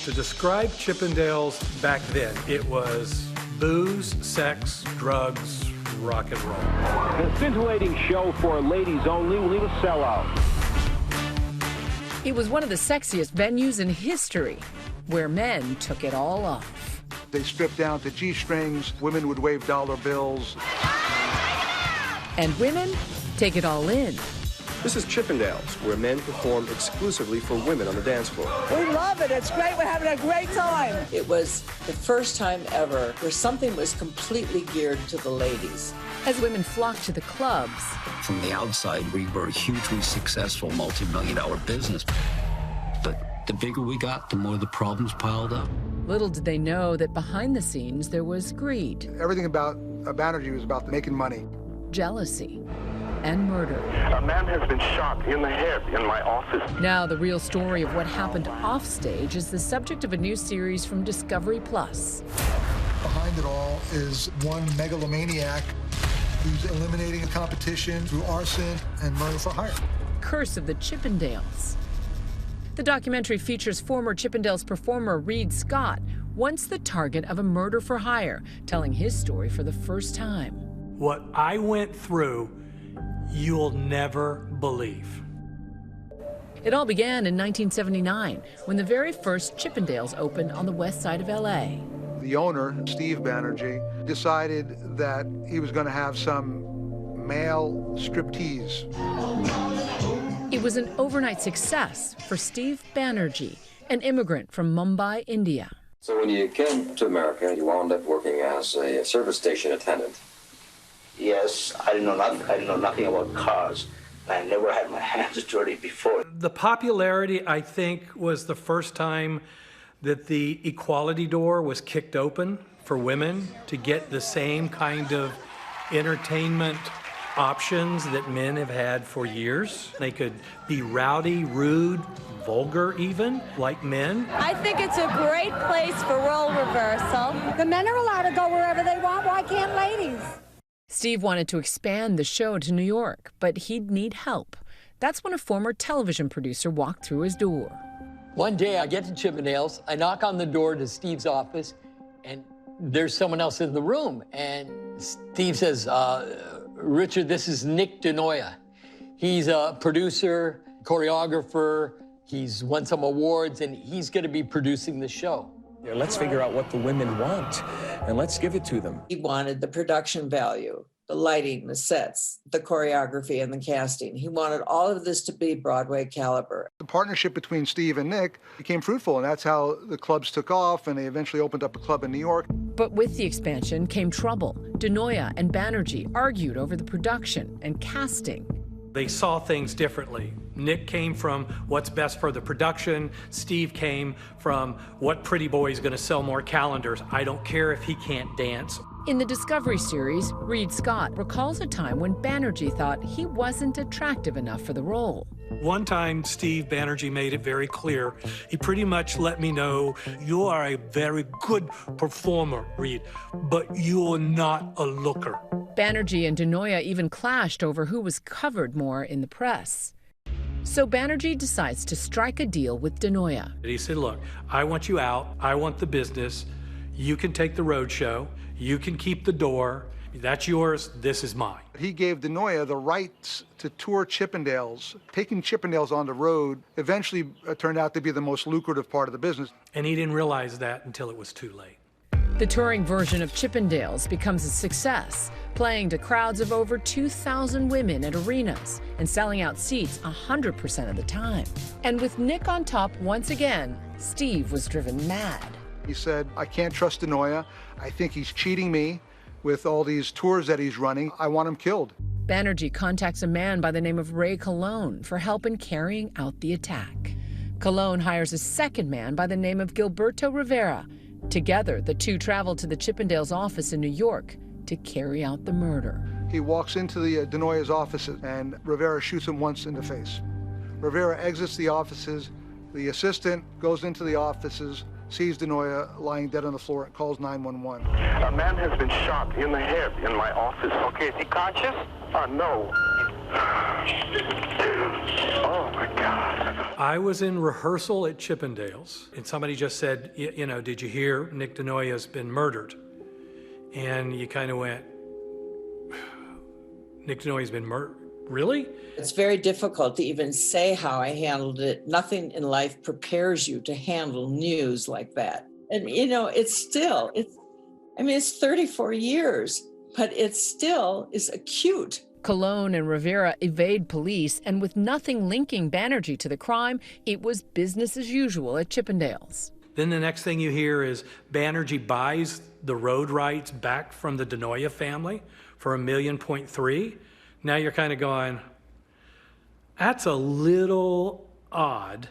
To describe Chippendales back then, it was booze, sex, drugs, rock and roll. The scintillating show for ladies only will leave a sellout. It was one of the sexiest venues in history, where men took it all off. They stripped down to G-strings, women would wave dollar bills. And women take it all in. This is Chippendales, where men perform exclusively for women on the dance floor. We love it. It's great. We're having a great time. It was the first time ever where something was completely geared to the ladies. As women flocked to the clubs. From the outside, we were a hugely successful multi-million-dollar business. But the bigger we got, the more the problems piled up. Little did they know that behind the scenes there was greed. Everything about Banerjee was about making money. Jealousy. And murder. A man has been shot in the head in my office. Now the real story of what happened offstage is the subject of a new series from Discovery Plus. Behind it all is one megalomaniac who's eliminating the competition through arson and murder for hire. Curse of the Chippendales. The documentary features former Chippendales performer Reed Scott, once the target of a murder for hire, telling his story for the first time. What I went through, you'll never believe. It all began in 1979, when the very first Chippendales opened on the west side of LA. The owner, Steve Banerjee, decided that he was going to have some male striptease. It was an overnight success for Steve Banerjee, an immigrant from Mumbai, India. So when you came to America, you wound up working as a service station attendant. Yes, I didn't know nothing about cars. I never had my hands dirty before. The popularity, I think, was the first time that the equality door was kicked open for women to get the same kind of entertainment options that men have had for years. They could be rowdy, rude, vulgar even, like men. I think it's a great place for role reversal. The men are allowed to go wherever they want. Why can't ladies? Steve wanted to expand the show to New York, but he'd need help. That's when a former television producer walked through his door. One day I get to Chippendales, I knock on the door to Steve's office, and there's someone else in the room. And Steve says, Richard, this is Nick DeNoia. He's a producer, choreographer, he's won some awards, and he's gonna be producing the show. Let's figure out what the women want, and let's give it to them. He wanted the production value, the lighting, the sets, the choreography, and the casting. He wanted all of this to be Broadway caliber. The partnership between Steve and Nick became fruitful, and that's how the clubs took off, and they eventually opened up a club in New York. But with the expansion came trouble. DeNoia and Banerjee argued over the production and casting. They saw things differently. Nick came from what's best for the production. Steve came from what pretty boy is going to sell more calendars. I don't care if he can't dance. In the Discovery series, Reed Scott recalls a time when Banerjee thought he wasn't attractive enough for the role. One time, Steve Banerjee made it very clear. He pretty much let me know, you are a very good performer, Reed, but you are not a looker. Banerjee and DeNoia even clashed over who was covered more in the press. So Banerjee decides to strike a deal with DeNoia. He said, look, I want you out. I want the business. You can take the road show. You can keep the door. That's yours. This is mine. He gave DeNoia the rights to tour Chippendales. Taking Chippendales on the road eventually turned out to be the most lucrative part of the business. And he didn't realize that until it was too late. The touring version of Chippendales becomes a success, playing to crowds of over 2,000 women at arenas and selling out seats 100% of the time. And with Nick on top once again, Steve was driven mad. He said, I can't trust DeNoia. I think he's cheating me with all these tours that he's running. I want him killed. Banerjee contacts a man by the name of Ray Colon for help in carrying out the attack. Colon hires a second man by the name of Gilberto Rivera. Together, the two travel to the Chippendales office in New York to carry out the murder. He walks into the DeNoia's offices, and Rivera shoots him once in the face. Rivera exits the offices. The assistant goes into the offices, sees DeNoia lying dead on the floor, and calls 911. A man has been shot in the head in my office. Okay, is he conscious? No. I was in rehearsal at Chippendales, and somebody just said, you know, did you hear Nick DeNoia's been murdered? And you kind of went, Nick DeNoia's been murdered? Really? It's very difficult to even say how I handled it. Nothing in life prepares you to handle news like that. And, you know, it's 34 years, but it still is acute. Colon and Rivera evade police, and with nothing linking Banerjee to the crime, it was business as usual at Chippendales. Then the next thing you hear is Banerjee buys the road rights back from the DeNoia family for $1.3 million. Now you're kind of going, that's a little odd.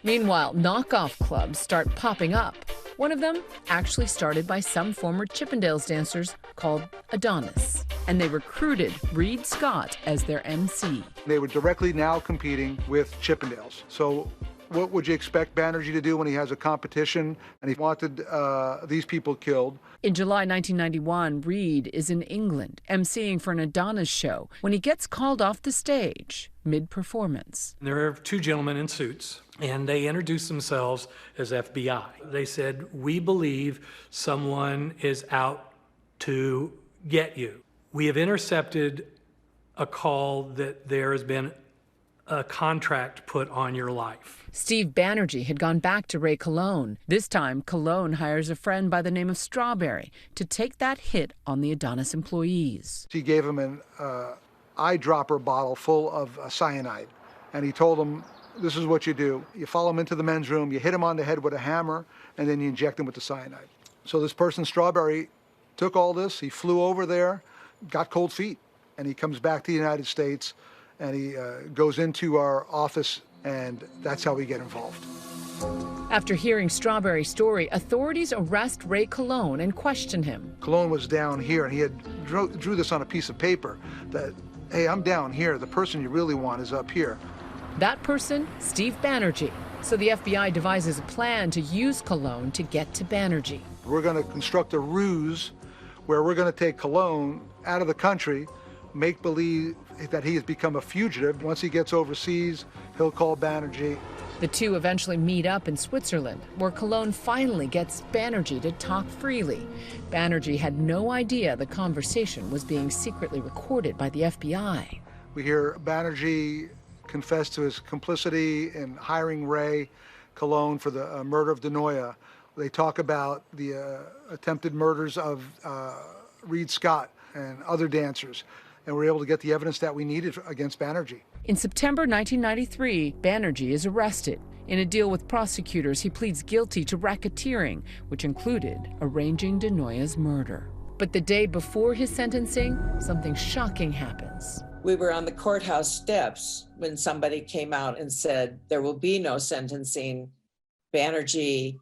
Meanwhile, knockoff clubs start popping up. One of them actually started by some former Chippendales dancers called Adonis. And they recruited Reed Scott as their MC. They were directly now competing with Chippendales. So what would you expect Banerjee to do when he has a competition and he wanted these people killed? In July 1991, Reed is in England, emceeing for an Adonis show when he gets called off the stage mid-performance. There are two gentlemen in suits, and they introduced themselves as FBI. They said, we believe someone is out to get you. We have intercepted a call that there has been a contract put on your life. Steve Banerjee had gone back to Ray Colon. This time, Colon hires a friend by the name of Strawberry to take that hit on the Adonis employees. He gave him an eyedropper bottle full of cyanide, and he told him, this is what you do. You follow him into the men's room, you hit him on the head with a hammer, and then you inject him with the cyanide. So this person, Strawberry, took all this, he flew over there, got cold feet, and he comes back to the United States, and he goes into our office, and that's how we get involved. After hearing Strawberry's story, authorities arrest Ray Colon and question him. Colon was down here, and he had drew this on a piece of paper that, hey, I'm down here. The person you really want is up here. That person, Steve Banerjee. So the FBI devises a plan to use Colon to get to Banerjee. We're going to construct a ruse where we're going to take Colon out of the country, make believe that he has become a fugitive. Once he gets overseas, he'll call Banerjee. The two eventually meet up in Switzerland, where Colon finally gets Banerjee to talk freely. Banerjee had no idea the conversation was being secretly recorded by the FBI. We hear Banerjee confess to his complicity in hiring Ray Colon for the murder of DeNoia. They talk about the attempted murders of Reed Scott and other dancers, and we're able to get the evidence that we needed against Banerjee. In September 1993, Banerjee is arrested. In a deal with prosecutors, he pleads guilty to racketeering, which included arranging DeNoia's murder. But the day before his sentencing, something shocking happens. We were on the courthouse steps when somebody came out and said, there will be no sentencing. Banerjee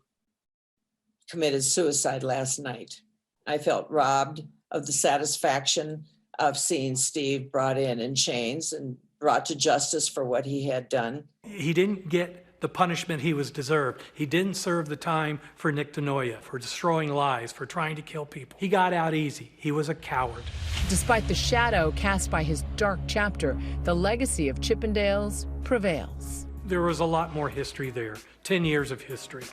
committed suicide last night. I felt robbed of the satisfaction of seeing Steve brought in chains and brought to justice for what he had done. He didn't get the punishment he was deserved. He didn't serve the time for Nick DeNoia, for destroying lives, for trying to kill people. He got out easy. He was a coward. Despite the shadow cast by his dark chapter, the legacy of Chippendales prevails. There was a lot more history there. 10 years of history,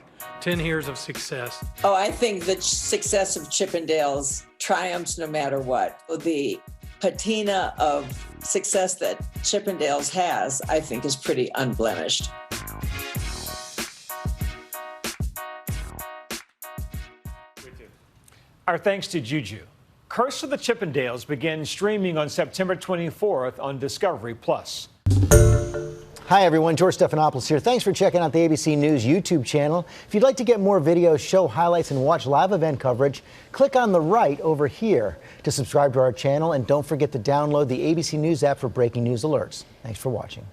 10 years of success. Oh, I think the success of Chippendales triumphs no matter what. The patina of success that Chippendales has, I think, is pretty unblemished. Our thanks to Juju. Curse of the Chippendales begins streaming on September 24th on Discovery+. Hi, everyone. George Stephanopoulos here. Thanks for checking out the ABC News YouTube channel. If you'd like to get more videos, show highlights, and watch live event coverage, click on the right over here to subscribe to our channel. And don't forget to download the ABC News app for breaking news alerts. Thanks for watching.